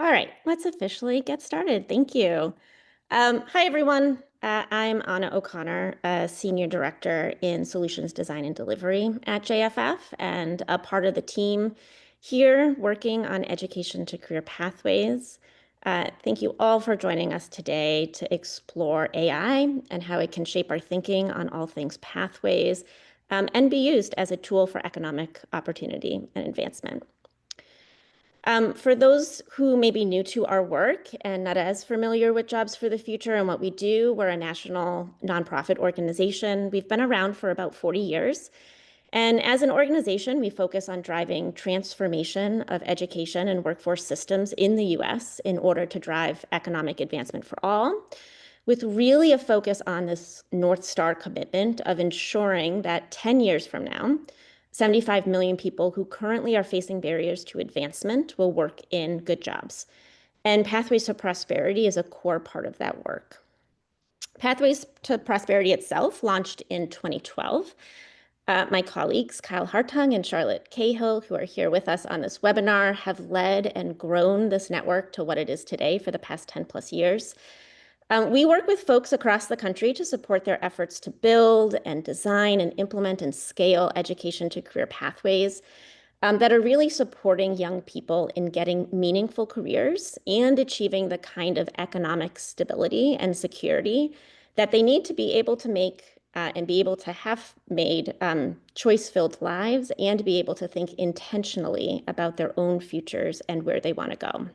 All right, let's officially get started. Thank you. Hi, everyone. I'm Anna O'Connor, a Senior Director in Solutions Design and Delivery at JFF, and a part of the team here working on education to career pathways. Thank you all for joining us today to explore AI and how it can shape our thinking on all things pathways and be used as a tool for economic opportunity and advancement. For those who may be new to our work and not as familiar with Jobs for the Future and what we do, we're a national nonprofit organization. We've been around for about 40 years. And as an organization, we focus on driving transformation of education and workforce systems in the US in order to drive economic advancement for all, with really a focus on this North Star commitment of ensuring that 10 years from now, 75 million people who currently are facing barriers to advancement will work in good jobs. And Pathways to Prosperity is a core part of that work. Pathways to Prosperity itself launched in 2012. My colleagues, Kyle Hartung and Charlotte Cahill, who are here with us on this webinar, have led and grown this network to what it is today for the past 10 plus years. We work with folks across the country to support their efforts to build and design and implement and scale education to career pathways that are really supporting young people in getting meaningful careers and achieving the kind of economic stability and security that they need to be able to make and be able to have made choice-filled lives and be able to think intentionally about their own futures and where they want to go.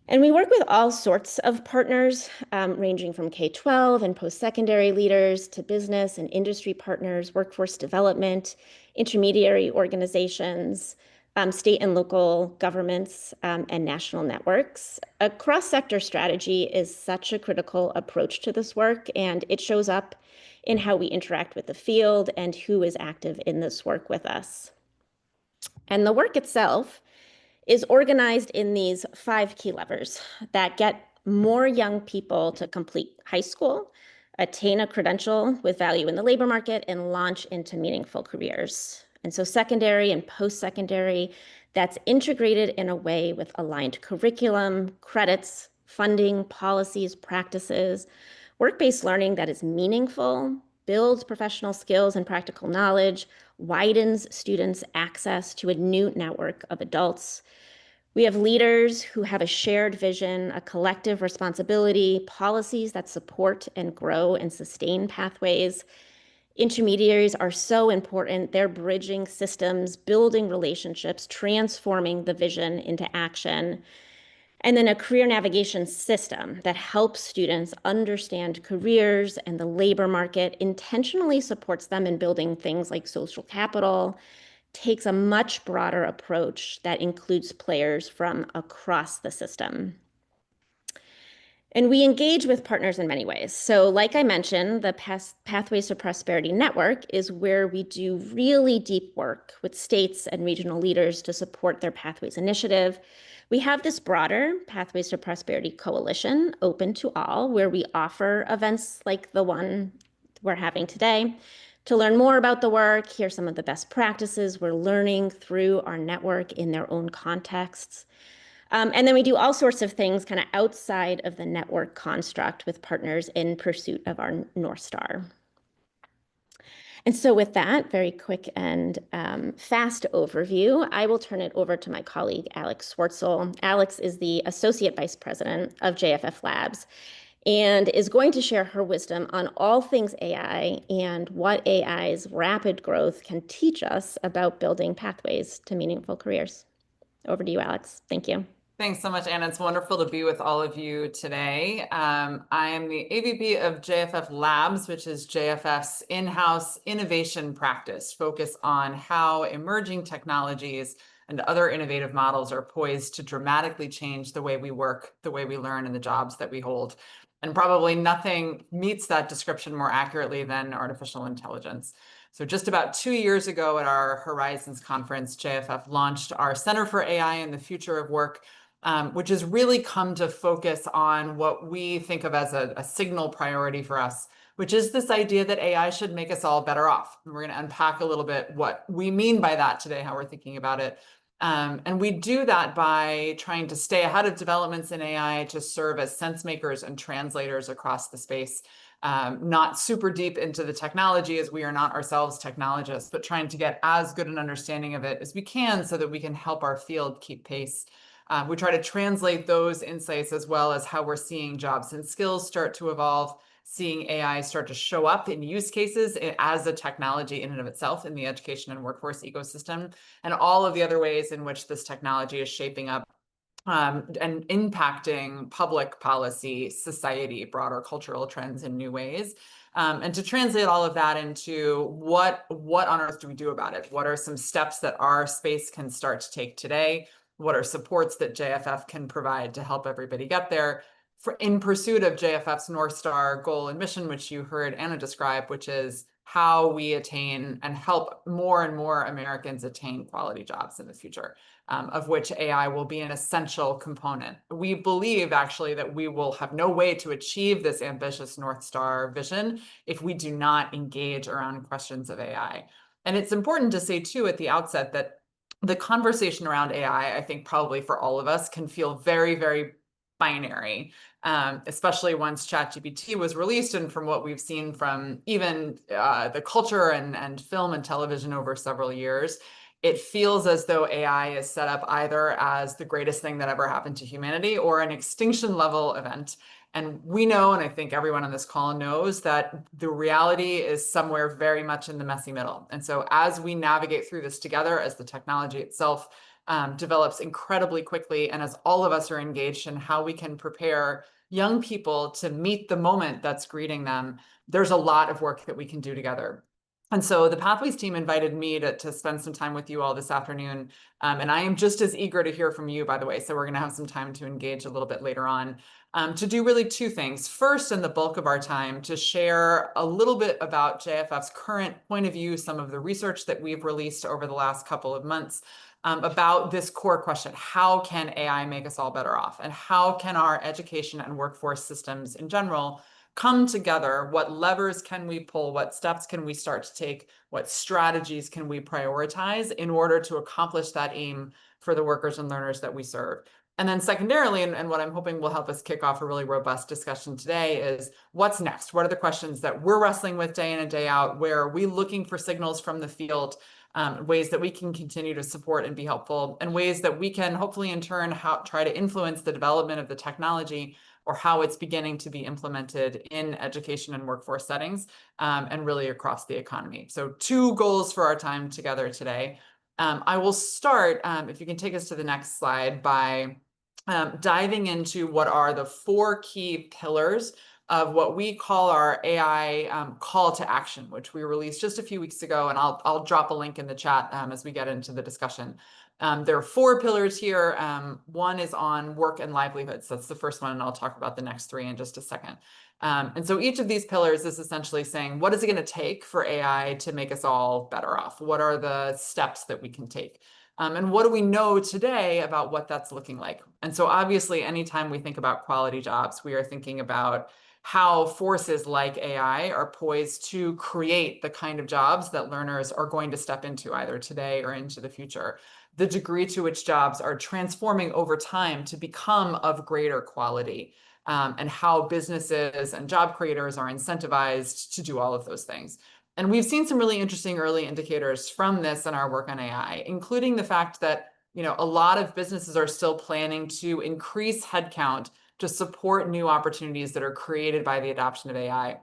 And we work with all sorts of partners, ranging from K-12 and post-secondary leaders to business and industry partners, workforce development, intermediary organizations, state and local governments, and national networks. A cross-sector strategy is such a critical approach to this work, and it shows up in how we interact with the field and who is active in this work with us. And the work itself is organized in these 5 key levers that get more young people to complete high school, attain a credential with value in the labor market, and launch into meaningful careers. And so secondary and post-secondary, that's integrated in a way with aligned curriculum, credits, funding, policies, practices, work-based learning that is meaningful, builds professional skills and practical knowledge, widens students' access to a new network of adults. We have leaders who have a shared vision, a collective responsibility, policies that support and grow and sustain pathways. Intermediaries are so important. They're bridging systems, building relationships, transforming the vision into action. And then a career navigation system that helps students understand careers and the labor market, intentionally supports them in building things like social capital, takes a much broader approach that includes players from across the system. And we engage with partners in many ways. So like I mentioned, the Pathways to Prosperity Network is where we do really deep work with states and regional leaders to support their Pathways initiative. We have this broader Pathways to Prosperity Coalition open to all, where we offer events like the one we're having today. To learn more about the work, hear some of the best practices we're learning through our network in their own contexts. And then we do all sorts of things kind of outside of the network construct with partners in pursuit of our North Star. And so with that very quick and fast overview, I will turn it over to my colleague, Alex Swartzel. Alex is the Associate Vice President of JFF Labs and is going to share her wisdom on all things AI and what AI's rapid growth can teach us about building pathways to meaningful careers. Over to you, Alex. Thank you. Thanks so much, Anna. It's wonderful to be with all of you today. I am the AVP of JFF Labs, which is JFF's in-house innovation practice, focused on how emerging technologies and other innovative models are poised to dramatically change the way we work, the way we learn, and the jobs that we hold. And probably nothing meets that description more accurately than artificial intelligence. So just about 2 years ago at our Horizons conference, JFF launched our Center for AI and the Future of Work, which has really come to focus on what we think of as a signal priority for us, which is this idea that AI should make us all better off. And we're going to unpack a little bit what we mean by that today, how we're thinking about it. And we do that by trying to stay ahead of developments in AI to serve as sense makers and translators across the space. Not super deep into the technology as we are not ourselves technologists, but trying to get as good an understanding of it as we can so that we can help our field keep pace. We try to translate those insights as well as how we're seeing jobs and skills start to evolve, seeing AI start to show up in use cases as a technology in and of itself in the education and workforce ecosystem, and all of the other ways in which this technology is shaping up and impacting public policy, society, broader cultural trends in new ways. And to translate all of that into what on earth do we do about it? What are some steps that our space can start to take today? What are supports that JFF can provide to help everybody get there in pursuit of JFF's North Star goal and mission, which you heard Anna describe, which is how we attain and help more and more Americans attain quality jobs in the future, of which AI will be an essential component. We believe actually that we will have no way to achieve this ambitious North Star vision if we do not engage around questions of AI. And it's important to say too at the outset that the conversation around AI, I think probably for all of us, can feel very, very binary, especially once ChatGPT was released, and from what we've seen from even the culture and film and television over several years, it feels as though AI is set up either as the greatest thing that ever happened to humanity or an extinction level event. And we know, and I think everyone on this call knows, that the reality is somewhere very much in the messy middle. And so as we navigate through this together, as the technology itself develops incredibly quickly, and as all of us are engaged in how we can prepare young people to meet the moment that's greeting them, there's a lot of work that we can do together. And so the Pathways team invited me to spend some time with you all this afternoon. And I am just as eager to hear from you, by the way. So we're going to have some time to engage a little bit later on to do really two things. First, in the bulk of our time, to share a little bit about JFF's current point of view, some of the research that we've released over the last couple of months about this core question: how can AI make us all better off? And how can our education and workforce systems in general come together? What levers can we pull? What steps can we start to take? What strategies can we prioritize in order to accomplish that aim for the workers and learners that we serve? And then secondarily, and what I'm hoping will help us kick off a really robust discussion today, is what's next? What are the questions that we're wrestling with day in and day out? Where are we looking for signals from the field, ways that we can continue to support and be helpful, and ways that we can hopefully in turn try to influence the development of the technology or how it's beginning to be implemented in education and workforce settings, and really across the economy. So two goals for our time together today. I will start, if you can take us to the next slide, by diving into what are the four key pillars of what we call our AI call to action, which we released just a few weeks ago, and I'll drop a link in the chat as we get into the discussion. There are four pillars here. One is on work and livelihoods. That's the first one, and I'll talk about the next three in just a second. And so each of these pillars is essentially saying, what is it going to take for AI to make us all better off? What are the steps that we can take? And what do we know today about what that's looking like? And so obviously, anytime we think about quality jobs, we are thinking about how forces like AI are poised to create the kind of jobs that learners are going to step into either today or into the future. The degree to which jobs are transforming over time to become of greater quality, and how businesses and job creators are incentivized to do all of those things. And we've seen some really interesting early indicators from this in our work on AI, including the fact that a lot of businesses are still planning to increase headcount to support new opportunities that are created by the adoption of AI.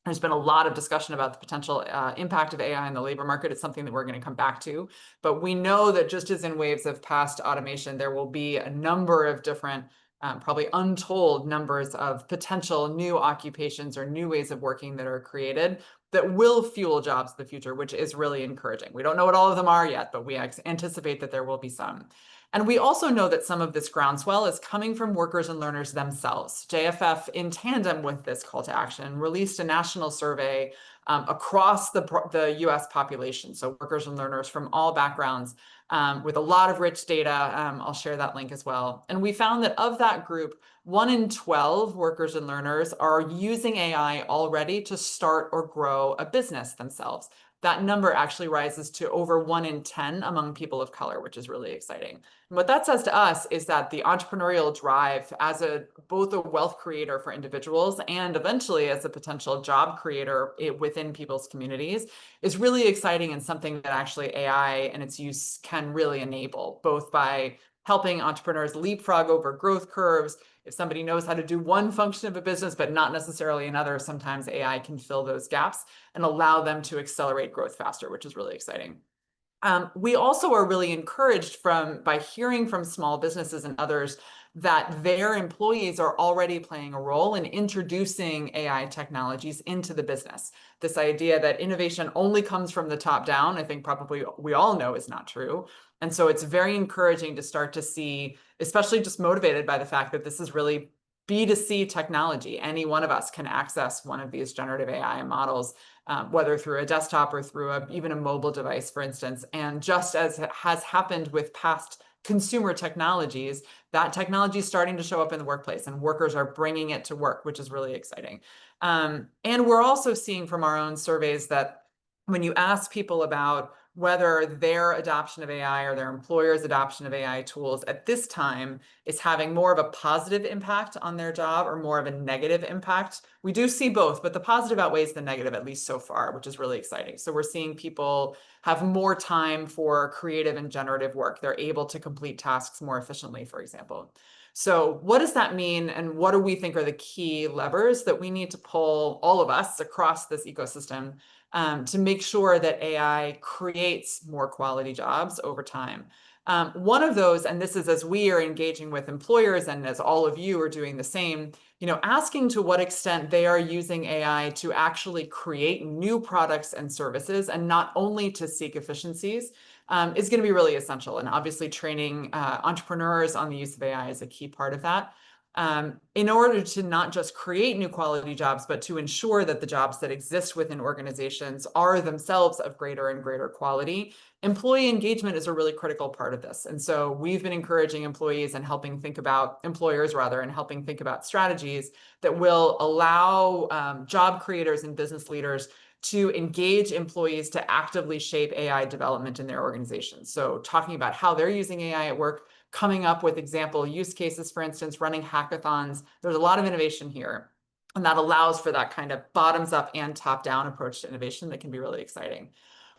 There's been a lot of discussion about the potential impact of AI in the labor market. It's something that we're going to come back to. But we know that just as in waves of past automation, there will be a number of different, probably untold numbers of potential new occupations or new ways of working that are created that will fuel jobs in the future, which is really encouraging. We don't know what all of them are yet, but we anticipate that there will be some. And we also know that some of this groundswell is coming from workers and learners themselves. JFF, in tandem with this call to action, released a national survey across the US population, so workers and learners from all backgrounds, with a lot of rich data. I'll share that link as well. And we found that of that group, 1 in 12 workers and learners are using AI already to start or grow a business themselves. that number actually rises to over 1 in 10 among people of color, which is really exciting. And what that says to us is that the entrepreneurial drive as both a wealth creator for individuals and eventually as a potential job creator within people's communities is really exciting and something that actually AI and its use can really enable, both by helping entrepreneurs leapfrog over growth curves. If somebody knows how to do one function of a business, but not necessarily another, sometimes AI can fill those gaps and allow them to accelerate growth faster, which is really exciting. We also are really encouraged by hearing from small businesses and others that their employees are already playing a role in introducing AI technologies into the business. This idea that innovation only comes from the top down, I think probably we all know is not true. And so it's very encouraging to start to see, especially just motivated by the fact that this is really B2C technology. Any one of us can access one of these generative AI models, whether through a desktop or through even a mobile device, for instance. And just as has happened with past consumer technologies, that technology is starting to show up in the workplace and workers are bringing it to work, which is really exciting. And we're also seeing from our own surveys that when you ask people about whether their adoption of AI or their employer's adoption of AI tools at this time is having more of a positive impact on their job or more of a negative impact. We do see both, but the positive outweighs the negative, at least so far, which is really exciting. So we're seeing people have more time for creative and generative work. They're able to complete tasks more efficiently, for example. So what does that mean? And what do we think are the key levers that we need to pull, all of us across this ecosystem, to make sure that AI creates more quality jobs over time? One of those, and this is as we are engaging with employers and as all of you are doing the same, asking to what extent they are using AI to actually create new products and services and not only to seek efficiencies, is going to be really essential. And obviously training entrepreneurs on the use of AI is a key part of that. In order to not just create new quality jobs, but to ensure that the jobs that exist within organizations are themselves of greater and greater quality, employee engagement is a really critical part of this. And so we've been encouraging employers and helping think about strategies that will allow job creators and business leaders to engage employees to actively shape AI development in their organizations. So talking about how they're using AI at work, coming up with example use cases, for instance, running hackathons. There's a lot of innovation here. And that allows for that kind of bottoms up and top down approach to innovation that can be really exciting.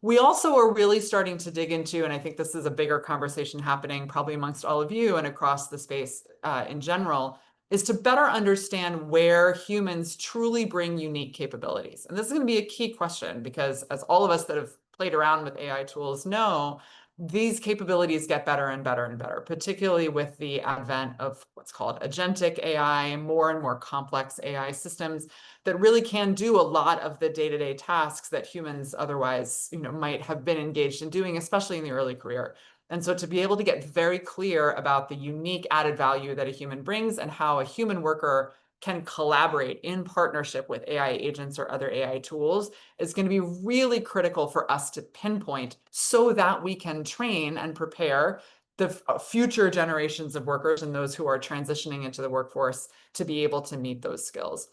We also are really starting to dig into, and I think this is a bigger conversation happening probably amongst all of you and across the space in general, is to better understand where humans truly bring unique capabilities. And this is going to be a key question because as all of us that have played around with AI tools know, these capabilities get better and better and better, particularly with the advent of what's called agentic AI, more and more complex AI systems that really can do a lot of the day-to-day tasks that humans otherwise, might have been engaged in doing, especially in the early career. And so to be able to get very clear about the unique added value that a human brings and how a human worker can collaborate in partnership with AI agents or other AI tools is going to be really critical for us to pinpoint so that we can train and prepare the future generations of workers and those who are transitioning into the workforce to be able to meet those skills.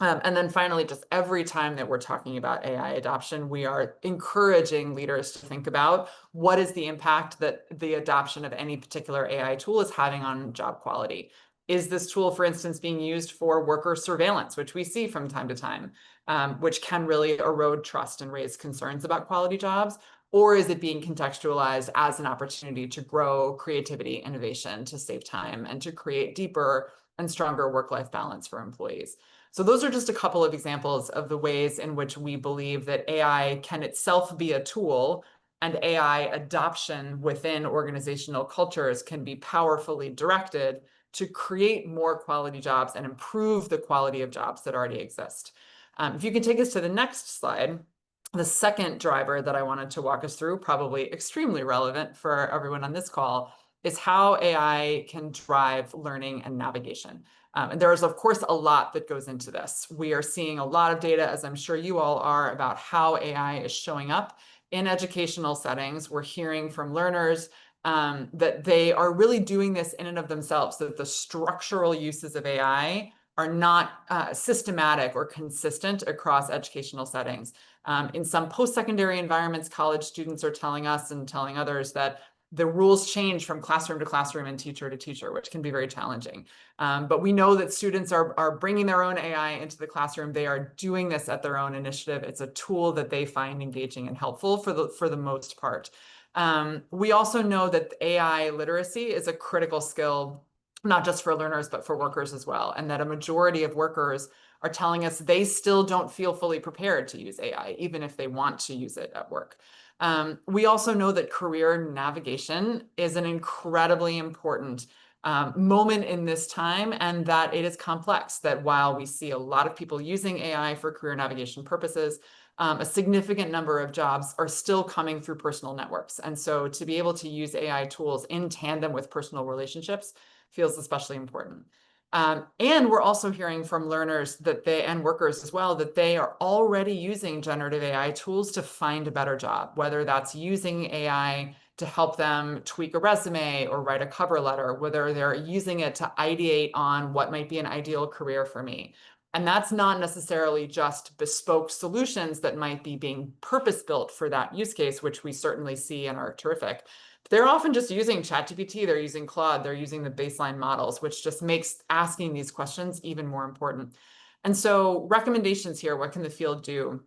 And then finally, just every time that we're talking about AI adoption, we are encouraging leaders to think about what is the impact that the adoption of any particular AI tool is having on job quality. Is this tool, for instance, being used for worker surveillance, which we see from time to time, which can really erode trust and raise concerns about quality jobs? Or is it being contextualized as an opportunity to grow creativity, innovation, to save time, and to create deeper and stronger work-life balance for employees? So those are just a couple of examples of the ways in which we believe that AI can itself be a tool and AI adoption within organizational cultures can be powerfully directed to create more quality jobs and improve the quality of jobs that already exist. If you can take us to the next slide, the second driver that I wanted to walk us through, probably extremely relevant for everyone on this call, is how AI can drive learning and navigation. And there is, of course, a lot that goes into this. We are seeing a lot of data, as I'm sure you all are, about how AI is showing up in educational settings. We're hearing from learners that they are really doing this in and of themselves, that the structural uses of AI are not systematic or consistent across educational settings. In some post-secondary environments, college students are telling us and telling others that the rules change from classroom to classroom and teacher to teacher, which can be very challenging. But we know that students are bringing their own AI into the classroom. They are doing this at their own initiative. It's a tool that they find engaging and helpful for the most part. We also know that AI literacy is a critical skill, not just for learners, but for workers as well. And that a majority of workers are telling us they still don't feel fully prepared to use AI, even if they want to use it at work. We also know that career navigation is an incredibly important moment in this time, and that it is complex, that while we see a lot of people using AI for career navigation purposes, a significant number of jobs are still coming through personal networks. And so to be able to use AI tools in tandem with personal relationships feels especially important. And we're also hearing from learners and workers as well, that they are already using generative AI tools to find a better job, whether that's using AI to help them tweak a resume or write a cover letter, whether they're using it to ideate on what might be an ideal career for me. And that's not necessarily just bespoke solutions that might be being purpose-built for that use case, which we certainly see and are terrific. They're often just using ChatGPT, they're using Claude, they're using the baseline models, which just makes asking these questions even more important. And so recommendations here, what can the field do?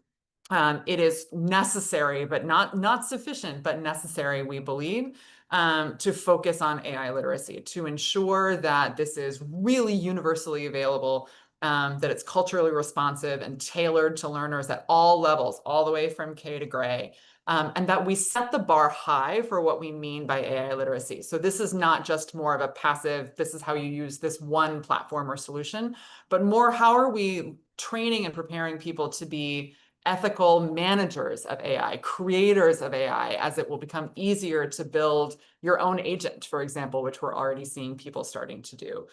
It is necessary, but not sufficient, but necessary, we believe, to focus on AI literacy, to ensure that this is really universally available, that it's culturally responsive and tailored to learners at all levels, all the way from K to gray. And that we set the bar high for what we mean by AI literacy. So this is not just more of a passive, this is how you use this one platform or solution, but more, how are we training and preparing people to be ethical managers of AI, creators of AI, as it will become easier to build your own agent, for example, which we're already seeing people starting to do.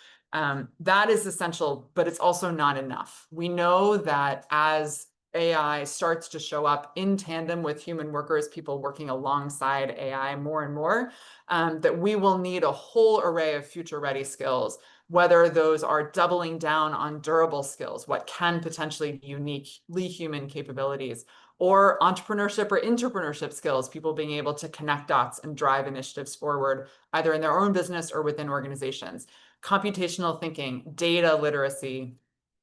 That is essential, but it's also not enough. We know that as AI starts to show up in tandem with human workers, people working alongside AI more and more, that we will need a whole array of future-ready skills, whether those are doubling down on durable skills, what can potentially be uniquely human capabilities, or entrepreneurship or intrapreneurship skills, people being able to connect dots and drive initiatives forward, either in their own business or within organizations. Computational thinking, data literacy,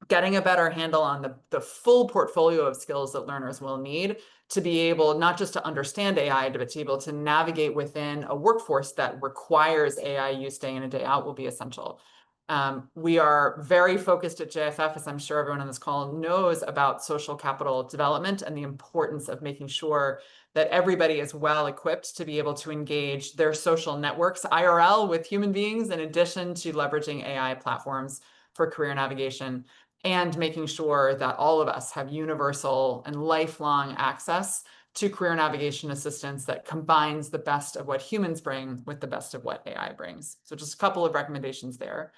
getting a better handle on the full portfolio of skills that learners will need to be able not just to understand AI, but to be able to navigate within a workforce that requires AI use day in and day out will be essential. We are very focused at JFF, as I'm sure everyone on this call knows, about social capital development and the importance of making sure that everybody is well equipped to be able to engage their social networks IRL with human beings, in addition to leveraging AI platforms for career navigation, and making sure that all of us have universal and lifelong access to career navigation assistance that combines the best of what humans bring with the best of what AI brings. So just a couple of recommendations there.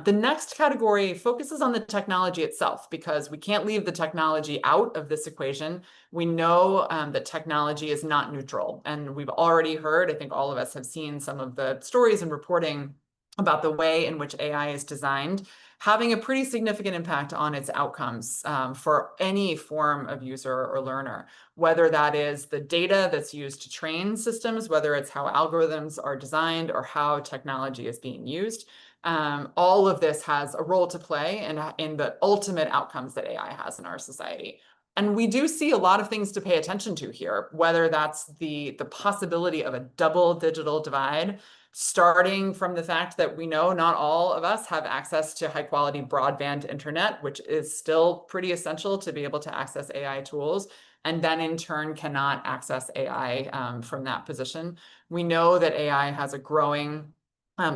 The next category focuses on the technology itself, because we can't leave the technology out of this equation. We know that technology is not neutral, and we've already heard, I think all of us have seen some of the stories and reporting about the way in which AI is designed, having a pretty significant impact on its outcomes for any form of user or learner, whether that is the data that's used to train systems, whether it's how algorithms are designed or how technology is being used. All of this has a role to play in the ultimate outcomes that AI has in our society. And we do see a lot of things to pay attention to here, whether that's the possibility of a double digital divide, starting from the fact that we know not all of us have access to high quality broadband internet, which is still pretty essential to be able to access AI tools, and then in turn cannot access AI from that position. We know that AI has a growing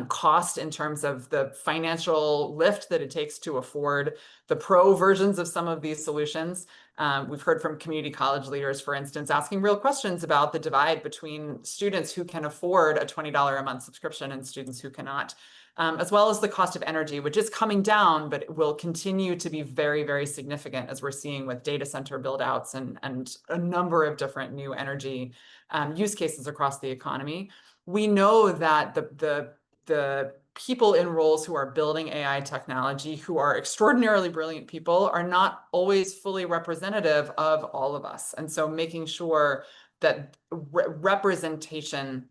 cost in terms of the financial lift that it takes to afford the pro versions of some of these solutions. We've heard from community college leaders, for instance, asking real questions about the divide between students who can afford a $20 a month subscription and students who cannot, as well as the cost of energy, which is coming down, but it will continue to be very, very significant, as we're seeing with data center buildouts and a number of different new energy use cases across the economy. We know that the people in roles who are building AI technology, who are extraordinarily brilliant people, are not always fully representative of all of us. And so making sure that representation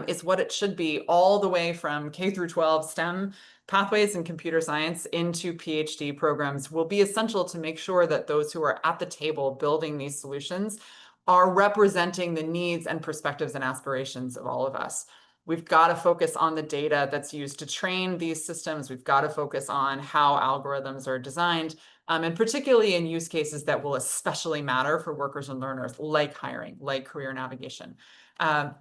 is what it should be, all the way from K through 12 STEM pathways in computer science into PhD programs will be essential to make sure that those who are at the table building these solutions are representing the needs and perspectives and aspirations of all of us. We've got to focus on the data that's used to train these systems. We've got to focus on how algorithms are designed, and particularly in use cases that will especially matter for workers and learners, like hiring, like career navigation.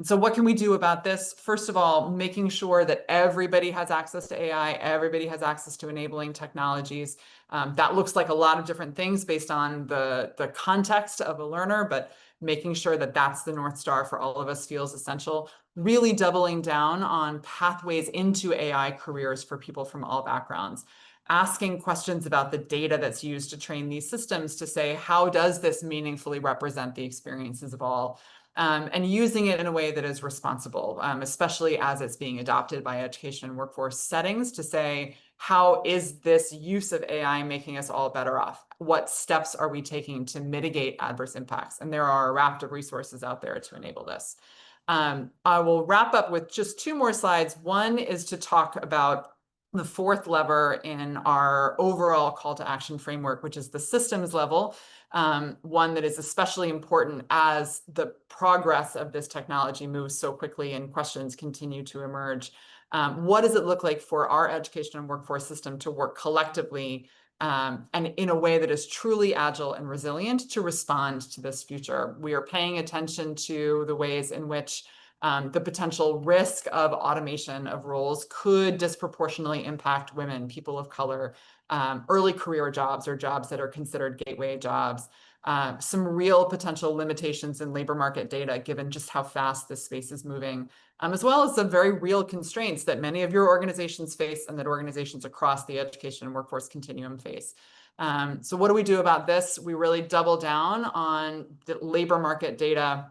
So what can we do about this? First of all, making sure that everybody has access to AI, everybody has access to enabling technologies. That looks like a lot of different things based on the context of a learner, but making sure that that's the North Star for all of us feels essential. Really doubling down on pathways into AI careers for people from all backgrounds. Asking questions about the data that's used to train these systems to say, how does this meaningfully represent the experiences of all? And using it in a way that is responsible, especially as it's being adopted by education and workforce settings, to say, how is this use of AI making us all better off? What steps are we taking to mitigate adverse impacts? And there are a raft of resources out there to enable this. I will wrap up with just two more slides. One is to talk about the fourth lever in our overall call to action framework, which is the systems level, one that is especially important as the progress of this technology moves so quickly and questions continue to emerge. What does it look like for our education and workforce system to work collectively and in a way that is truly agile and resilient to respond to this future? We are paying attention to the ways in which the potential risk of automation of roles could disproportionately impact women, people of color, early career jobs or jobs that are considered gateway jobs. Some real potential limitations in labor market data, given just how fast this space is moving, as well as some very real constraints that many of your organizations face and that organizations across the education and workforce continuum face. So what do we do about this? We really double down on the labor market data,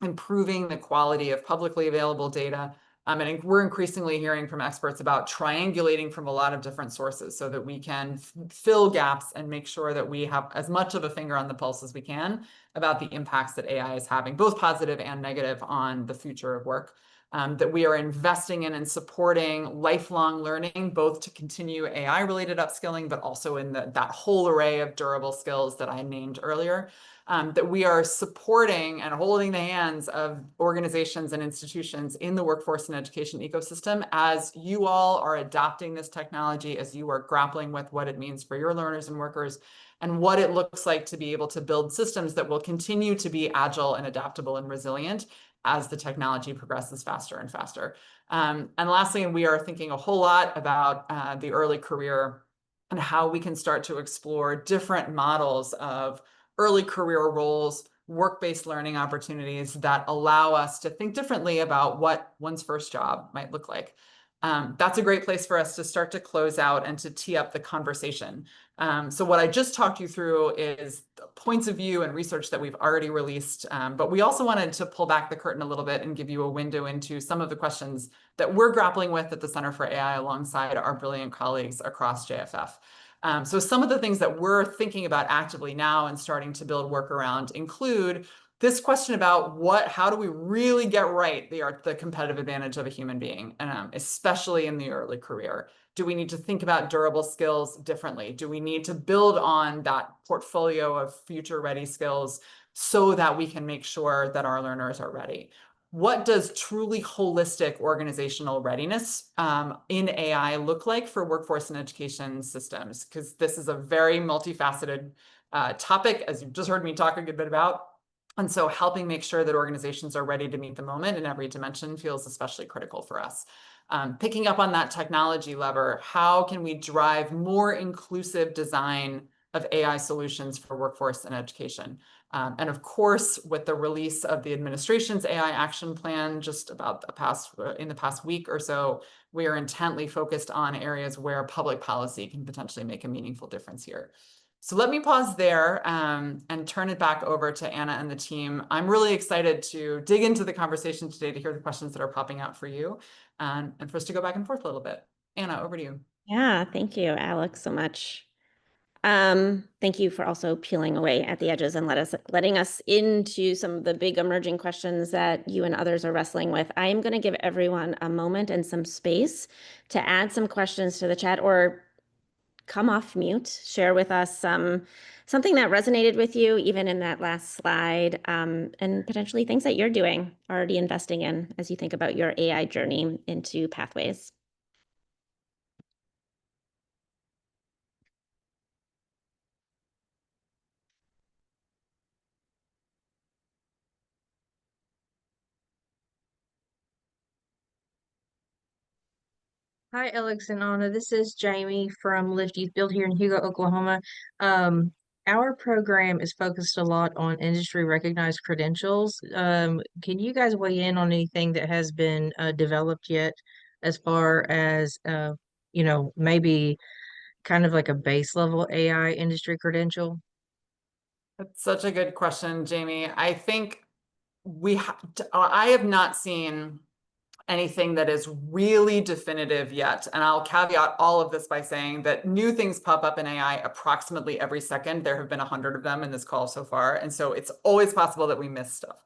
improving the quality of publicly available data. And we're increasingly hearing from experts about triangulating from a lot of different sources so that we can fill gaps and make sure that we have as much of a finger on the pulse as we can about the impacts that AI is having, both positive and negative, on the future of work. That we are investing in and supporting lifelong learning, both to continue AI-related upskilling, but also in that whole array of durable skills that I named earlier. That we are supporting and holding the hands of organizations and institutions in the workforce and education ecosystem as you all are adopting this technology, as you are grappling with what it means for your learners and workers, and what it looks like to be able to build systems that will continue to be agile and adaptable and resilient as the technology progresses faster and faster. And lastly, we are thinking a whole lot about the early career and how we can start to explore different models of early career roles, work-based learning opportunities that allow us to think differently about what one's first job might look like. That's a great place for us to start to close out and to tee up the conversation. So what I just talked you through is the points of view and research that we've already released, but we also wanted to pull back the curtain a little bit and give you a window into some of the questions that we're grappling with at the Center for AI alongside our brilliant colleagues across JFF. So some of the things that we're thinking about actively now and starting to build work around include this question about how do we really get right the competitive advantage of a human being, especially in the early career? Do we need to think about durable skills differently? Do we need to build on that portfolio of future-ready skills so that we can make sure that our learners are ready? What does truly holistic organizational readiness in AI look like for workforce and education systems? Because this is a very multifaceted topic, as you've just heard me talk a good bit about. And so helping make sure that organizations are ready to meet the moment in every dimension feels especially critical for us. Picking up on that technology lever, how can we drive more inclusive design of AI solutions for workforce and education? And of course, with the release of the administration's AI action plan just about in the past week or so, we are intently focused on areas where public policy can potentially make a meaningful difference here. So let me pause there and turn it back over to Anna and the team. I'm really excited to dig into the conversation today to hear the questions that are popping out for you and for us to go back and forth a little bit. Anna, over to you. Yeah, thank you, Alex, so much. Thank you for also peeling away at the edges and letting us into some of the big emerging questions that you and others are wrestling with. I am going to give everyone a moment and some space to add some questions to the chat or come off mute, share with us something that resonated with you, even in that last slide, and potentially things that you're doing, already investing in as you think about your AI journey into Pathways. Hi, Alex and Anna. This is Jamie from Lift Youth Build here in Hugo, Oklahoma. Um, our program is focused a lot on industry recognized credentials. Can you guys weigh in on anything that has been developed yet as far as, maybe kind of like a base level AI industry credential? That's such a good question, Jamie. I think I have not seen anything that is really definitive yet. And I'll caveat all of this by saying that new things pop up in AI approximately every second. There have been 100 of them in this call so far. And so it's always possible that we miss stuff.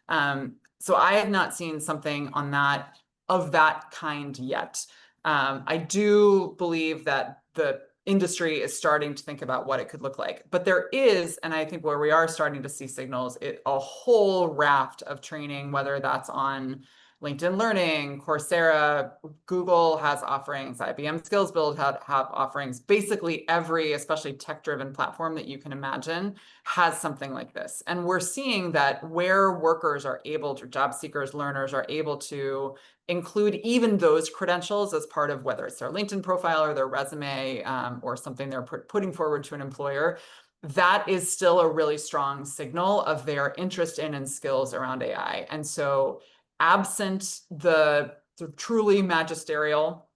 So I have not seen something on that of that kind yet. I do believe that the industry is starting to think about what it could look like. But there is, and I think where we are starting to see signals, a whole raft of training, whether that's on LinkedIn Learning, Coursera, Google has offerings, IBM Skills Build have offerings. Basically every, especially tech-driven platform that you can imagine has something like this. And we're seeing that where workers are able to, job seekers, learners are able to include even those credentials as part of whether it's their LinkedIn profile or their resume or something they're putting forward to an employer, that is still a really strong signal of their interest in and skills around AI. And so absent the truly magisterial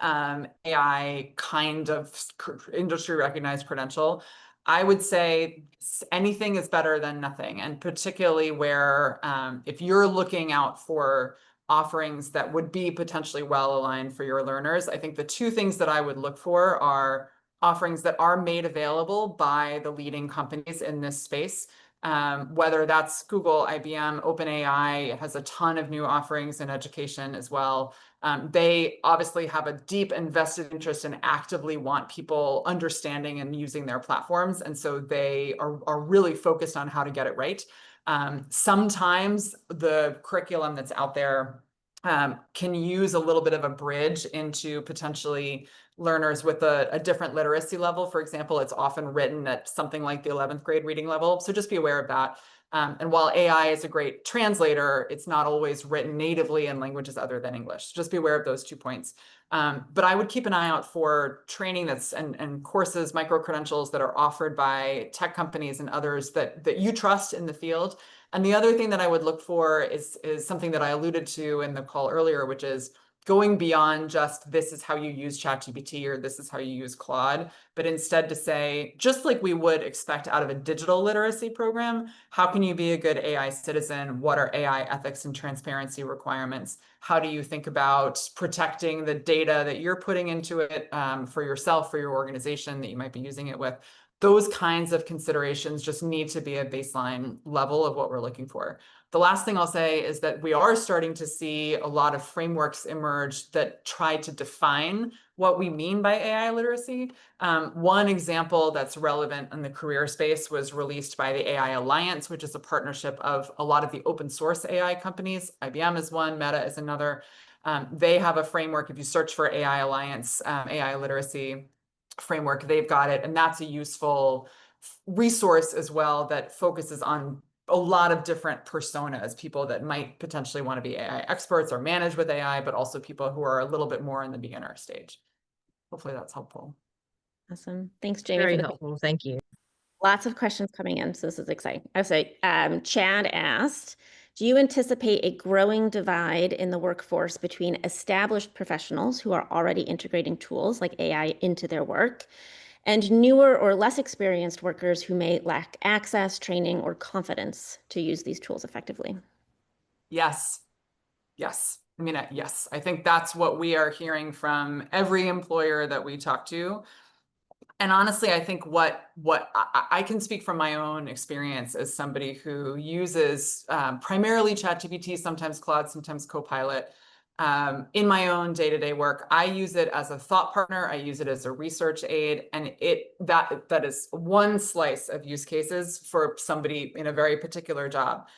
AI kind of industry recognized credential, I would say anything is better than nothing. And particularly where if you're looking out for offerings that would be potentially well aligned for your learners, I think the two things that I would look for are offerings that are made available by the leading companies in this space. Whether that's Google, IBM, OpenAI has a ton of new offerings in education as well. They obviously have a deep invested interest and actively want people understanding and using their platforms. And so they are really focused on how to get it right. Sometimes the curriculum that's out there can use a little bit of a bridge into potentially learners with a different literacy level. For example, it's often written at something like the 11th grade reading level. So just be aware of that. And while AI is a great translator, it's not always written natively in languages other than English. Just be aware of those 2 points. But I would keep an eye out for training and courses, micro-credentials that are offered by tech companies and others that you trust in the field. And the other thing that I would look for is something that I alluded to in the call earlier, which is going beyond just this is how you use ChatGPT or this is how you use Claude, but instead to say, just like we would expect out of a digital literacy program, how can you be a good AI citizen? What are AI ethics and transparency requirements? How do you think about protecting the data that you're putting into it for yourself, for your organization that you might be using it with? Those kinds of considerations just need to be a baseline level of what we're looking for. The last thing I'll say is that we are starting to see a lot of frameworks emerge that try to define what we mean by AI literacy. One example that's relevant in the career space was released by the AI Alliance, which is a partnership of a lot of the open source AI companies. IBM is one, Meta is another. They have a framework. If you search for AI Alliance, AI literacy framework, they've got it. And that's a useful resource as well that focuses on a lot of different personas, people that might potentially want to be AI experts or manage with AI, but also people who are a little bit more in the beginner stage. Hopefully that's helpful. Awesome. Thanks, Jamie, for Very the helpful. Thank you. lots of questions coming in, so this is exciting. I say, Chad asked, do you anticipate a growing divide in the workforce between established professionals who are already integrating tools like AI into their work and newer or less experienced workers who may lack access, training, or confidence to use these tools effectively? Yes. Yes. I mean, yes, I think that's what we are hearing from every employer that we talk to. And honestly, I think what I can speak from my own experience as somebody who uses primarily ChatGPT, sometimes Claude, sometimes Copilot. In my own day-to-day work, I use it as a thought partner. I use it as a research aid, and that is one slice of use cases for somebody in a very particular job.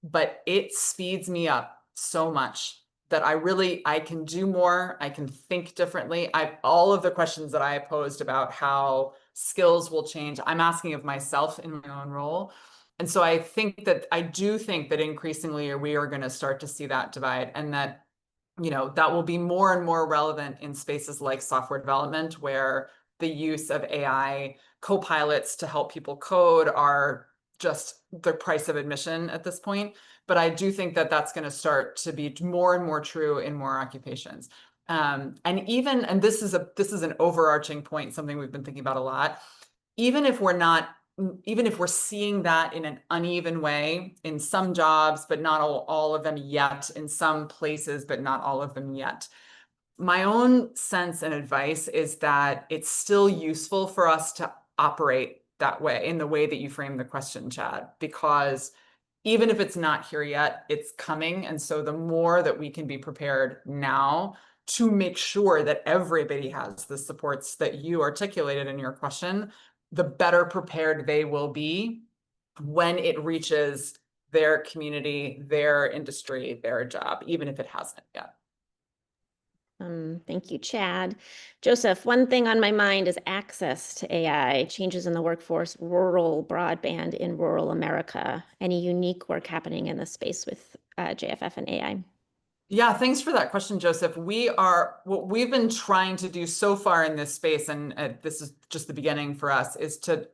But it speeds me up so much that I can do more. I can think differently. All of the questions that I posed about how skills will change, I'm asking of myself in my own role. And so I do think that increasingly we are going to start to see that divide, and that, that will be more and more relevant in spaces like software development, where the use of AI co-pilots to help people code are just the price of admission at this point. But I do think that that's going to start to be more and more true in more occupations. And this is an overarching point, something we've been thinking about a lot. Even if we're seeing that in an uneven way in some jobs, but not all of them yet, in some places, but not all of them yet. My own sense and advice is that it's still useful for us to operate that way, in the way that you frame the question, Chad, because even if it's not here yet, it's coming. And so the more that we can be prepared now to make sure that everybody has the supports that you articulated in your question, the better prepared they will be when it reaches their community, their industry, their job, even if it hasn't yet. Thank you, Chad. Joseph, one thing on my mind is access to AI, changes in the workforce, rural broadband in rural America. Any unique work happening in this space with JFF and AI? Yeah, thanks for that question, Joseph. What we've been trying to do so far in this space, and this is just the beginning for us, is to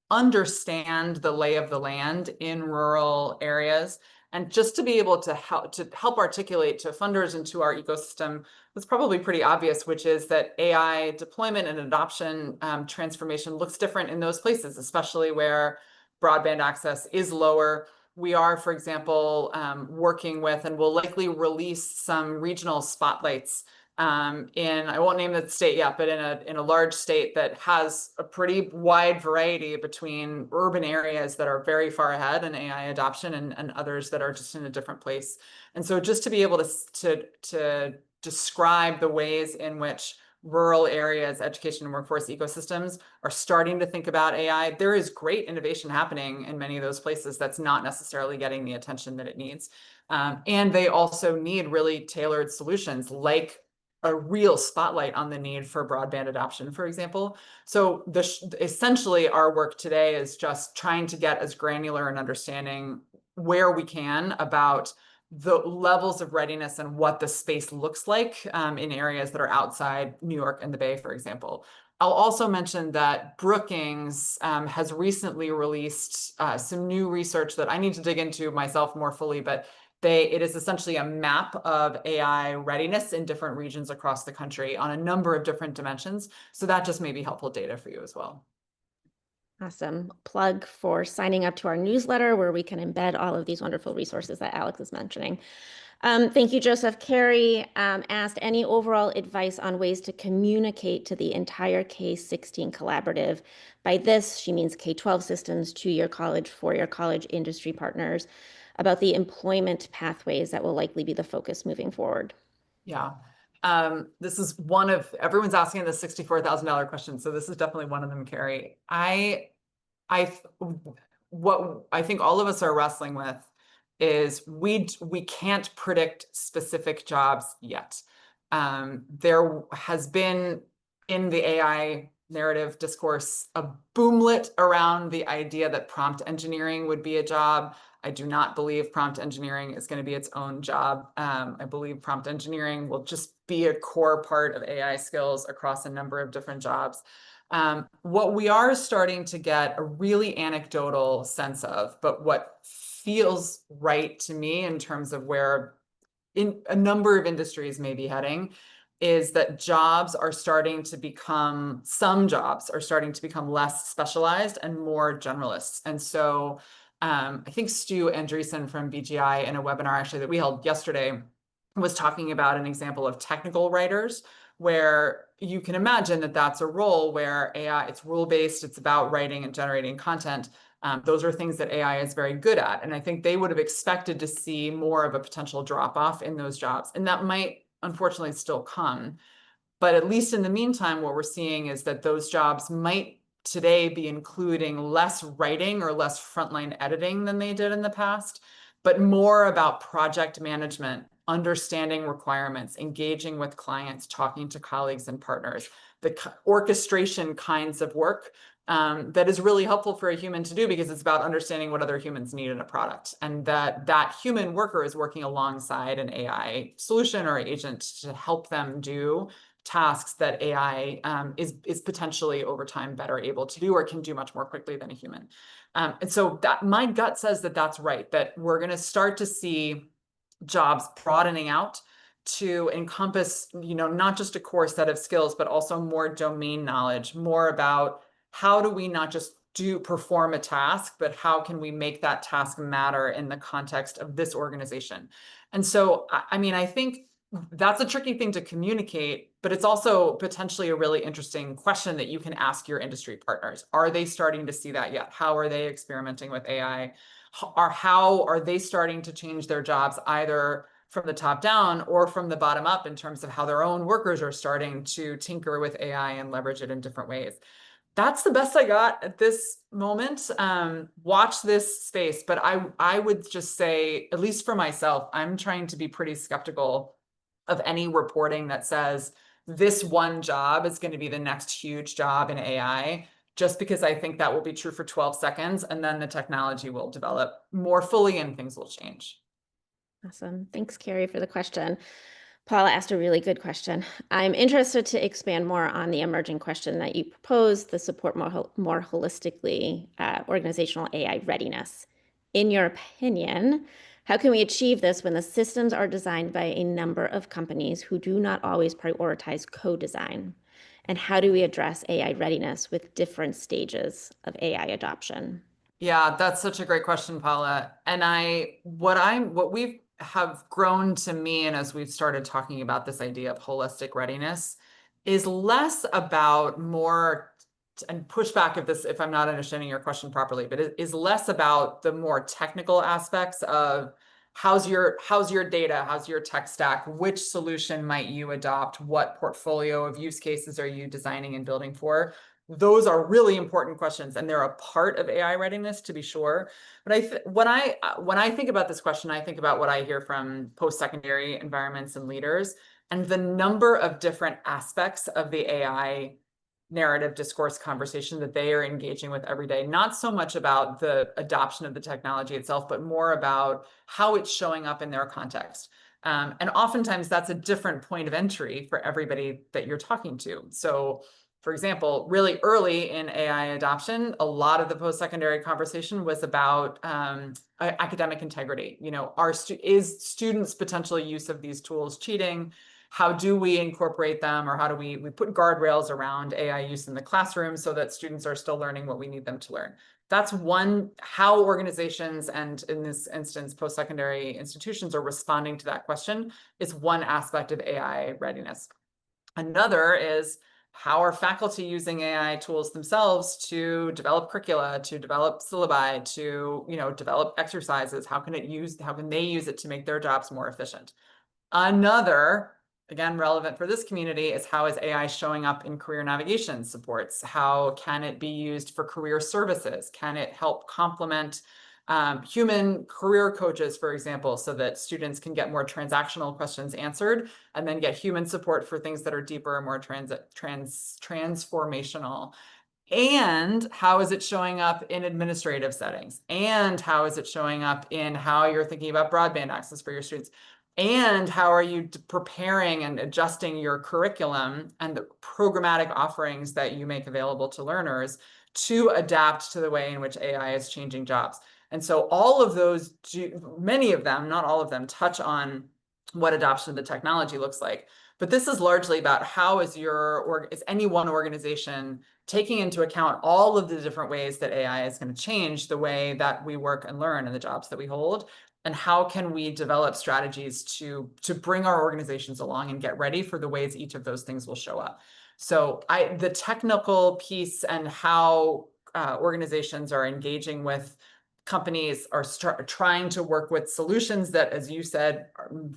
understand the lay of the land in rural areas, and just to be able to help articulate to funders and to our ecosystem what's probably pretty obvious, which is that AI deployment and adoption transformation looks different in those places, especially where broadband access is lower. We are, for example, working with, and will likely release some regional spotlights I won't name the state yet, but in a large state that has a pretty wide variety between urban areas that are very far ahead in AI adoption, and others that are just in a different place. And so just to be able to describe the ways in which rural areas, education and workforce ecosystems are starting to think about AI. There is great innovation happening in many of those places that's not necessarily getting the attention that it needs. And they also need really tailored solutions, like a real spotlight on the need for broadband adoption, for example. So essentially our work today is just trying to get as granular and understanding where we can about the levels of readiness and what the space looks like in areas that are outside New York and the Bay, for example. I'll also mention that Brookings has recently released some new research that I need to dig into myself more fully, but it is essentially a map of AI readiness in different regions across the country on a number of different dimensions. So that just may be helpful data for you as well. Awesome. Plug for signing up to our newsletter, where we can embed all of these wonderful resources that Alex is mentioning. Thank you, Joseph. Carrie asked any overall advice on ways to communicate to the entire K-16 collaborative. By this, she means K-12 systems, two-year college, four-year college, industry partners, about the employment pathways that will likely be the focus moving forward. Yeah. This is everyone's asking the $64,000 question. So this is definitely one of them, Carrie. What I think all of us are wrestling with is we can't predict specific jobs yet. There has been, in the AI narrative discourse, a boomlet around the idea that prompt engineering would be a job. I do not believe prompt engineering is going to be its own job. I believe prompt engineering will just be a core part of AI skills across a number of different jobs. What we are starting to get a really anecdotal sense of, but what feels right to me in terms of where in a number of industries may be heading, is that some jobs are starting to become less specialized and more generalists. And so I think Stu Andreessen from BGI, in a webinar actually that we held yesterday, was talking about an example of technical writers, where you can imagine that that's a role where AI, it's rule-based, it's about writing and generating content. Those are things that AI is very good at. And I think they would have expected to see more of a potential drop-off in those jobs. And that might, unfortunately, still come. But at least in the meantime, what we're seeing is that those jobs might today be including less writing or less frontline editing than they did in the past, but more about project management, understanding requirements, engaging with clients, talking to colleagues and partners, the orchestration kinds of work that is really helpful for a human to do, because it's about understanding what other humans need in a product, and that human worker is working alongside an AI solution or agent to help them do tasks that AI is potentially over time better able to do, or can do much more quickly than a human. And so that my gut says that that's right, that we're going to start to see jobs broadening out to encompass, not just a core set of skills, but also more domain knowledge, more about how do we not just perform a task, but how can we make that task matter in the context of this organization? And so, I mean, I think that's a tricky thing to communicate, but it's also potentially a really interesting question that you can ask your industry partners. Are they starting to see that yet? How are they experimenting with AI? Or how are they starting to change their jobs, either from the top down or from the bottom up, in terms of how their own workers are starting to tinker with AI and leverage it in different ways? That's the best I got at this moment. Watch this space, but I would just say, at least for myself, I'm trying to be pretty skeptical of any reporting that says this one job is going to be the next huge job in AI, just because I think that will be true for 12 seconds, and then the technology will develop more fully and things will change. Awesome. Thanks, Carrie, for the question. Paula asked a really good question. I'm interested to expand more on the emerging question that you proposed, the support more holistically organizational AI readiness. In your opinion, how can we achieve this when the systems are designed by a number of companies who do not always prioritize co-design? And how do we address AI readiness with different stages of AI adoption? Yeah, that's such a great question, Paula. And what we've have grown to me, and as we've started talking about this idea of holistic readiness, is less about more, and push back if I'm not understanding your question properly, but it is less about the more technical aspects of how's your data, how's your tech stack, which solution might you adopt, what portfolio of use cases are you designing and building for? Those are really important questions, and they're a part of AI readiness, to be sure. But when I think about this question, I think about what I hear from post-secondary environments and leaders, and the number of different aspects of the AI narrative discourse conversation that they are engaging with every day. Not so much about the adoption of the technology itself, but more about how it's showing up in their context. And oftentimes that's a different point of entry for everybody that you're talking to. So, for example, really early in AI adoption, a lot of the post-secondary conversation was about academic integrity. Is students' potential use of these tools cheating? How do we incorporate them, or how do we put guardrails around AI use in the classroom so that students are still learning what we need them to learn? That's one, how organizations, and in this instance, post-secondary institutions, are responding to that question is one aspect of AI readiness. Another is, how are faculty using AI tools themselves to develop curricula, to develop syllabi, to develop exercises? How can they use it to make their jobs more efficient? Another, again, relevant for this community, is how is AI showing up in career navigation supports? How can it be used for career services? Can it help complement human career coaches, for example, so that students can get more transactional questions answered, and then get human support for things that are deeper and more transformational? And how is it showing up in administrative settings? And how is it showing up in how you're thinking about broadband access for your students? And how are you preparing and adjusting your curriculum and the programmatic offerings that you make available to learners to adapt to the way in which AI is changing jobs? And so all of those, many of them, not all of them, touch on what adoption of the technology looks like. But this is largely about how is any one organization taking into account all of the different ways that AI is going to change the way that we work and learn and the jobs that we hold, and how can we develop strategies to bring our organizations along and get ready for the ways each of those things will show up. So the technical piece and how organizations are engaging with companies are trying to work with solutions that, as you said,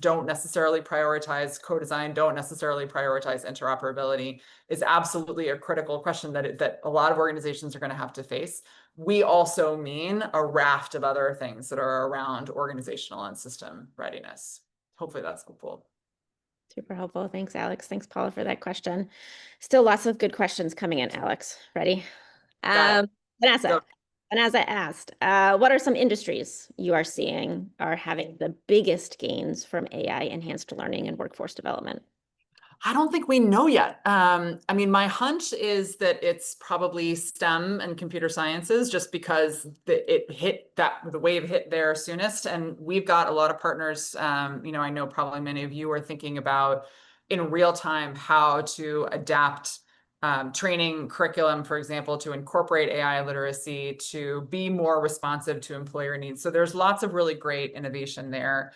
don't necessarily prioritize co-design, don't necessarily prioritize interoperability, is absolutely a critical question that a lot of organizations are going to have to face. We also mean a raft of other things that are around organizational and system readiness. Hopefully that's helpful. Super helpful. Thanks, Alex. Thanks, Paula, for that question. Still lots of good questions coming in, Alex. Ready? Vanessa. Go. Vanessa asked, what are some industries you are seeing are having the biggest gains from AI-enhanced learning and workforce development? I don't think we know yet. I mean, my hunch is that it's probably STEM and computer sciences, just because the wave hit there soonest. And we've got a lot of partners. I know probably many of you are thinking about in real time how to adapt training curriculum, for example, to incorporate AI literacy, to be more responsive to employer needs. So there's lots of really great innovation there.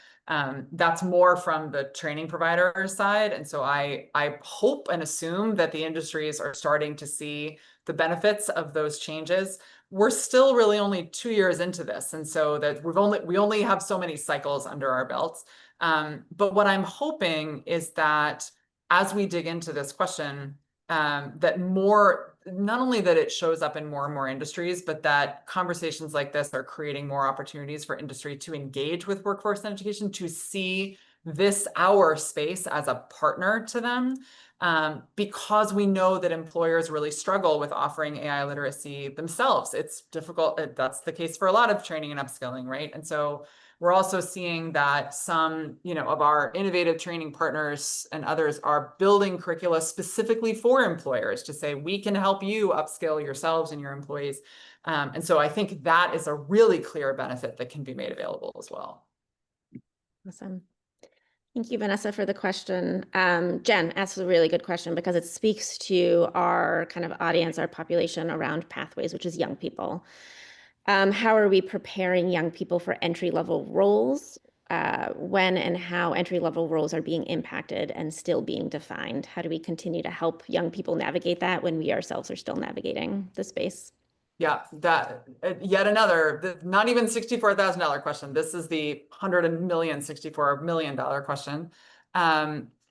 That's more from the training provider side. And so I hope and assume that the industries are starting to see the benefits of those changes. We're still really only 2 years into this. And so that we only have so many cycles under our belts. But what I'm hoping is that as we dig into this question, that not only that it shows up in more and more industries, but that conversations like this are creating more opportunities for industry to engage with workforce and education, to see our space as a partner to them, because we know that employers really struggle with offering AI literacy themselves. It's difficult. That's the case for a lot of training and upskilling, right? And so we're also seeing that some, of our innovative training partners and others are building curricula specifically for employers to say, we can help you upskill yourselves and your employees. And so I think that is a really clear benefit that can be made available as well. Awesome. Thank you, Vanessa, for the question. Jen asked a really good question because it speaks to our kind of audience, our population around pathways, which is young people. How are we preparing young people for entry-level roles? When and how entry-level roles are being impacted and still being defined? How do we continue to help young people navigate that when we ourselves are still navigating the space? Yeah, that yet another, not even $64,000 question. This is the $100,064 million question.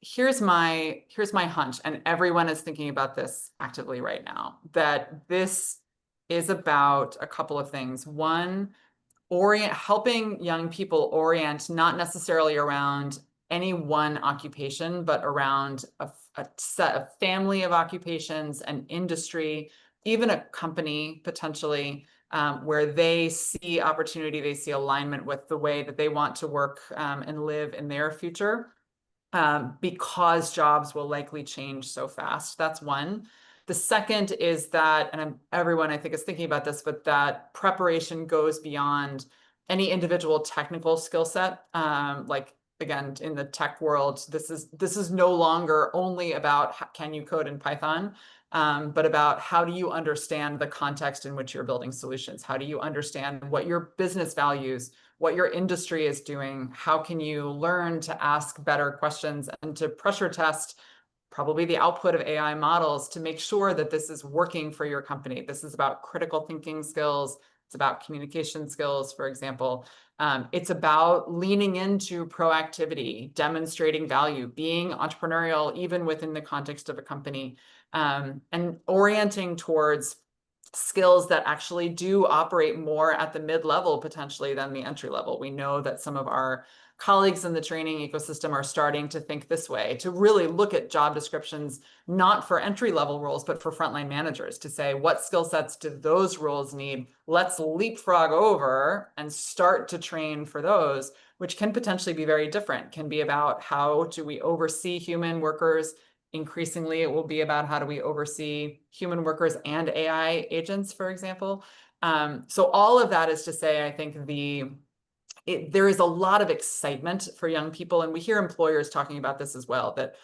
Here's my hunch, and everyone is thinking about this actively right now, that this is about a couple of things. One, helping young people orient not necessarily around any one occupation, but around a family of occupations, an industry, even a company potentially, where they see opportunity, they see alignment with the way that they want to work and live in their future, because jobs will likely change so fast. That's one. The second is that, and everyone I think is thinking about this, but that preparation goes beyond any individual technical skill set. Like, again, in the tech world, this is no longer only about can you code in Python, but about how do you understand the context in which you're building solutions? How do you understand what your business values, what your industry is doing? How can you learn to ask better questions and to pressure test probably the output of AI models to make sure that this is working for your company? This is about critical thinking skills. It's about communication skills, for example. It's about leaning into proactivity, demonstrating value, being entrepreneurial, even within the context of a company, and orienting towards skills that actually do operate more at the mid-level potentially than the entry level. We know that some of our colleagues in the training ecosystem are starting to think this way, to really look at job descriptions, not for entry-level roles, but for frontline managers, to say, what skill sets do those roles need? Let's leapfrog over and start to train for those, which can potentially be very different. Can be about how do we oversee human workers. Increasingly, it will be about how do we oversee human workers and AI agents, for example. So all of that is to say, I think there is a lot of excitement for young people, and we hear employers talking about this as well, that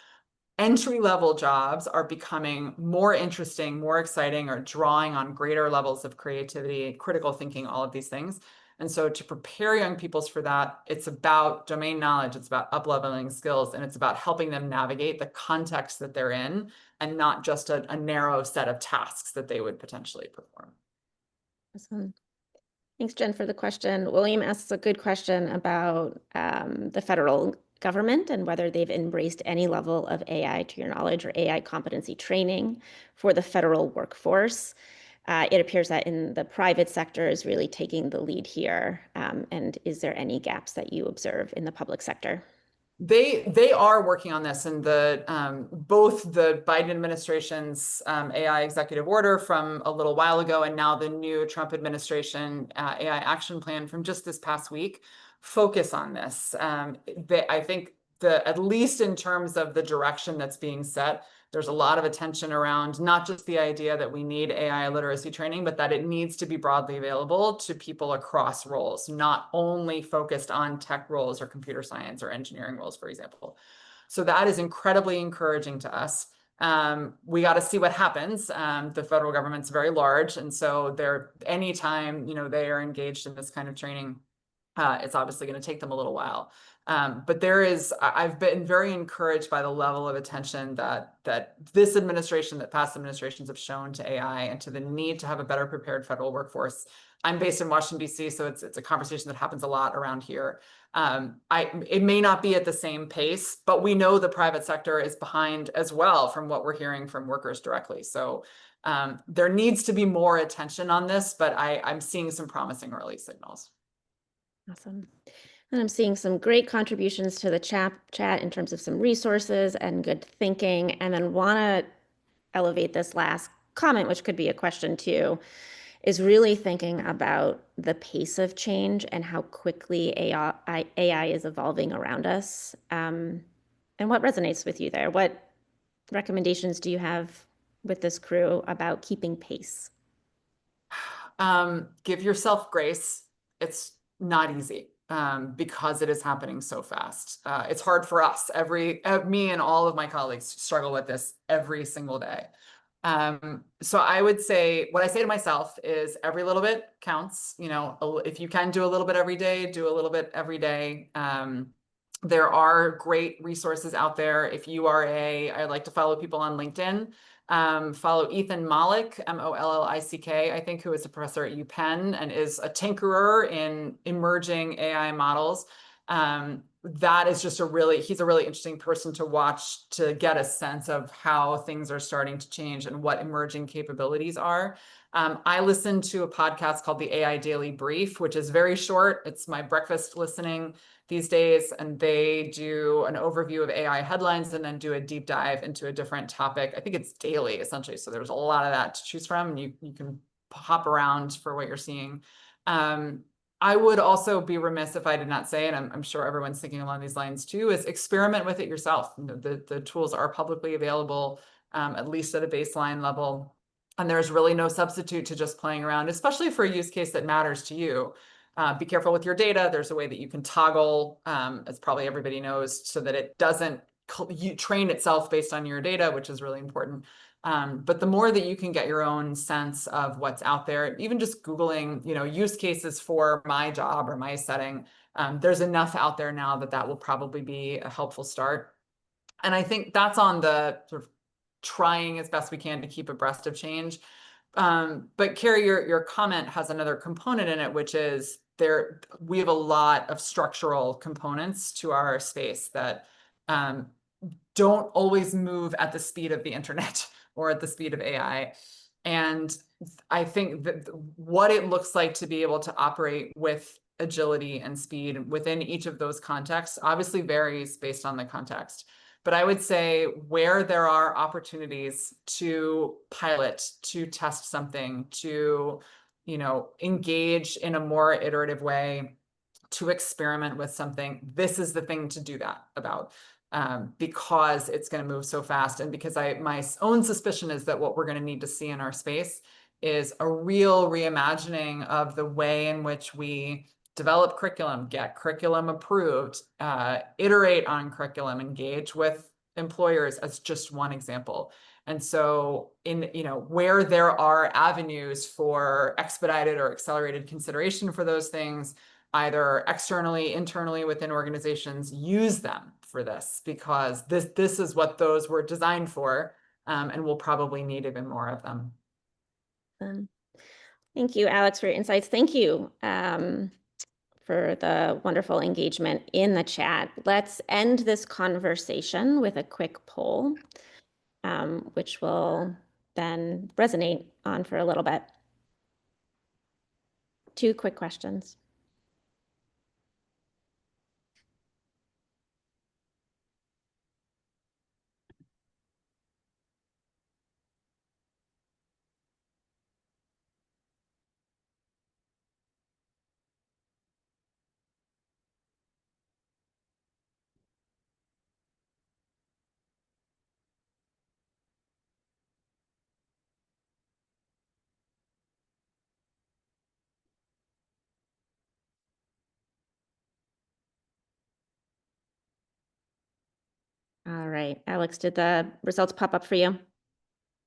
entry-level jobs are becoming more interesting, more exciting, or drawing on greater levels of creativity, critical thinking, all of these things. And so to prepare young peoples for that, it's about domain knowledge, it's about up-leveling skills, and it's about helping them navigate the context that they're in and not just a narrow set of tasks that they would potentially perform. Awesome. Thanks, Jen, for the question. William asks a good question about the federal government and whether they've embraced any level of AI, to your knowledge, or AI competency training for the federal workforce. It appears that in the private sector is really taking the lead here. And is there any gaps that you observe in the public sector? They are working on this, and both the Biden administration's AI executive order from a little while ago, and now the new Trump administration AI action plan from just this past week focus on this. I think at least in terms of the direction that's being set, there's a lot of attention around not just the idea that we need AI literacy training, but that it needs to be broadly available to people across roles, not only focused on tech roles or computer science or engineering roles, for example. So that is incredibly encouraging to us. We got to see what happens. The federal government's very large, and so anytime they are engaged in this kind of training, it's obviously going to take them a little while. But I've been very encouraged by the level of attention that this administration, that past administrations have shown to AI and to the need to have a better prepared federal workforce. I'm based in Washington, D.C., so it's a conversation that happens a lot around here. It may not be at the same pace, but we know the private sector is behind as well from what we're hearing from workers directly. So there needs to be more attention on this, but I'm seeing some promising early signals. Awesome. And I'm seeing some great contributions to the chat in terms of some resources and good thinking, and then want to elevate this last comment, which could be a question too, is really thinking about the pace of change and how quickly AI is evolving around us. And what resonates with you there? What recommendations do you have with this crew about keeping pace? Give yourself grace. It's not easy because it is happening so fast. It's hard for us. Me and all of my colleagues struggle with this every single day. So I would say, what I say to myself is every little bit counts. If you can do a little bit every day, do a little bit every day. There are great resources out there. If you are I like to follow people on LinkedIn. Follow Ethan Mollick, Mollick, I think, who is a professor at UPenn and is a tinkerer in emerging AI models. That is just he's a really interesting person to watch to get a sense of how things are starting to change and what emerging capabilities are. I listen to a podcast called the AI Daily Brief, which is very short. It's my breakfast listening these days, and they do an overview of AI headlines and then do a deep dive into a different topic. I think it's daily, essentially. So there's a lot of that to choose from, and you can hop around for what you're seeing. I would also be remiss if I did not say, and I'm sure everyone's thinking along these lines too, is experiment with it yourself. The tools are publicly available, at least at a baseline level. And there's really no substitute to just playing around, especially for a use case that matters to you. Be careful with your data. There's a way that you can toggle, as probably everybody knows, so that it doesn't train itself based on your data, which is really important. But the more that you can get your own sense of what's out there, even just Googling, use cases for my job or my setting, there's enough out there now that will probably be a helpful start. And I think that's on the sort of trying as best we can to keep abreast of change. But Carrie, your comment has another component in it, which is we have a lot of structural components to our space that don't always move at the speed of the internet or at the speed of AI. And I think that what it looks like to be able to operate with agility and speed within each of those contexts obviously varies based on the context. But I would say where there are opportunities to pilot, to test something, to engage in a more iterative way, to experiment with something, this is the thing to do that about. Because it's going to move so fast, and because my own suspicion is that what we're going to need to see in our space is a real reimagining of the way in which we develop curriculum, get curriculum approved, iterate on curriculum, engage with employers as just one example. And so where there are avenues for expedited or accelerated consideration for those things, either externally, internally within organizations, use them for this, because this is what those were designed for, and we'll probably need even more of them. Thank you, Alex, for your insights. Thank you for the wonderful engagement in the chat. Let's end this conversation with a quick poll, which will then resonate on for a little bit. 2 quick questions. All right, Alex, did the results pop up for you?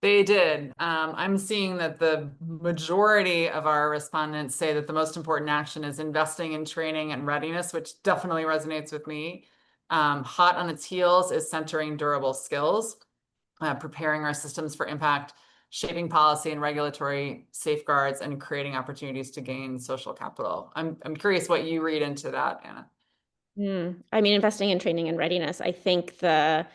They did. I'm seeing that the majority of our respondents say that the most important action is investing in training and readiness, which definitely resonates with me. Hot on its heels is centering durable skills, preparing our systems for impact, shaping policy and regulatory safeguards, and creating opportunities to gain social capital. I'm curious what you read into that, Anna. I mean, investing in training and readiness, I think the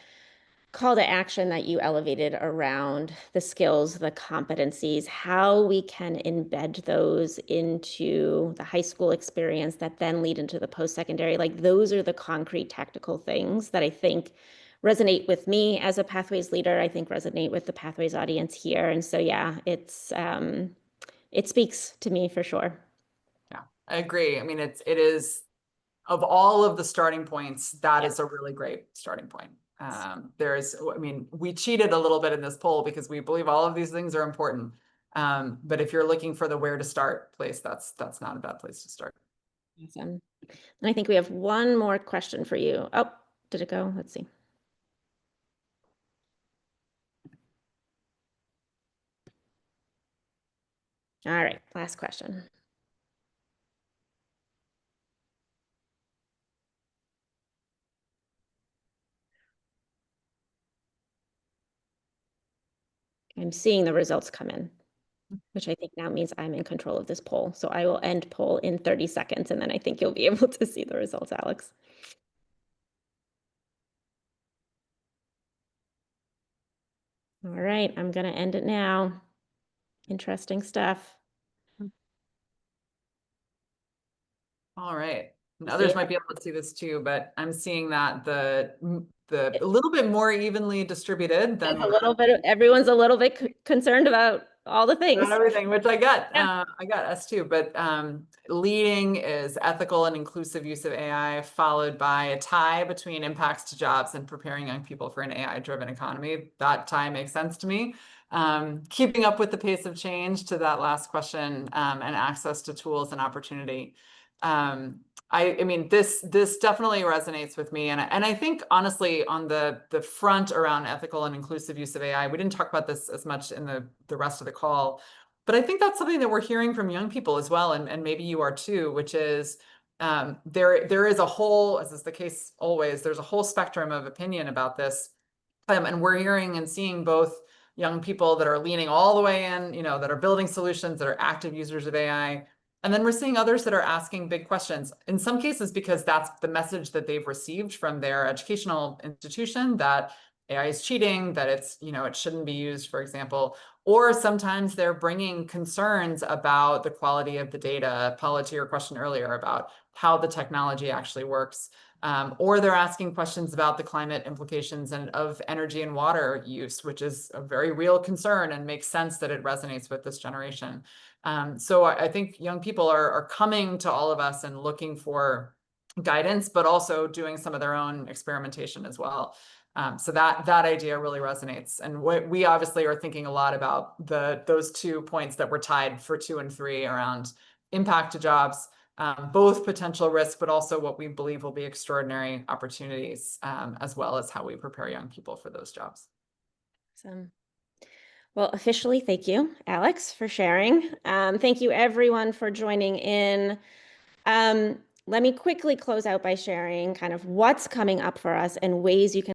call to action that you elevated around the skills, the competencies, how we can embed those into the high school experience that then lead into the post-secondary, like those are the concrete tactical things that I think resonate with me as a Pathways leader, I think resonate with the Pathways audience here. And so, yeah, it speaks to me for sure. Yeah, I agree. I mean, it is, of all of the starting points, that Yeah. is a really great starting point. We cheated a little bit in this poll because we believe all of these things are important. But if you're looking for the where to start place, that's not a bad place to start. Awesome. And I think we have one more question for you. Oh, did it go? Let's see. All right, last question. I'm seeing the results come in, which I think now means I'm in control of this poll. So I will end poll in 30 seconds, and then I think you'll be able to see the results, Alex. All right, I'm going to end it now. Interesting stuff. All right. And See others it? might be able to see this too, but I'm seeing that the a little bit more evenly distributed than Everyone's a little bit concerned about all the things. everything, which I got. Yeah. I got us too. But leading is ethical and inclusive use of AI, followed by a tie between impacts to jobs and preparing young people for an AI-driven economy. That tie makes sense to me. Keeping up with the pace of change, to that last question, and access to tools and opportunity. I mean, this definitely resonates with me, and I think honestly, on the front around ethical and inclusive use of AI, we didn't talk about this as much in the rest of the call, but I think that's something that we're hearing from young people as well, and maybe you are too, which is there is a whole, as is the case always, there's a whole spectrum of opinion about this, and we're hearing and seeing both young people that are leaning all the way in, that are building solutions, that are active users of AI. And then we're seeing others that are asking big questions, in some cases because that's the message that they've received from their educational institution, that AI is cheating, that it shouldn't be used, for example. Or sometimes they're bringing concerns about the quality of the data. Paula, to your question earlier about how the technology actually works. Or they're asking questions about the climate implications and of energy and water use, which is a very real concern and makes sense that it resonates with this generation. So I think young people are coming to all of us and looking for guidance, but also doing some of their own experimentation as well. So that idea really resonates. And we obviously are thinking a lot about those 2 points that were tied for 2 and 3 around impact to jobs, both potential risks, but also what we believe will be extraordinary opportunities, as well as how we prepare young people for those jobs. Awesome. Well, officially, thank you, Alex, for sharing. Thank you, everyone, for joining in. Let me quickly close out by sharing kind of what's coming up for us and ways you can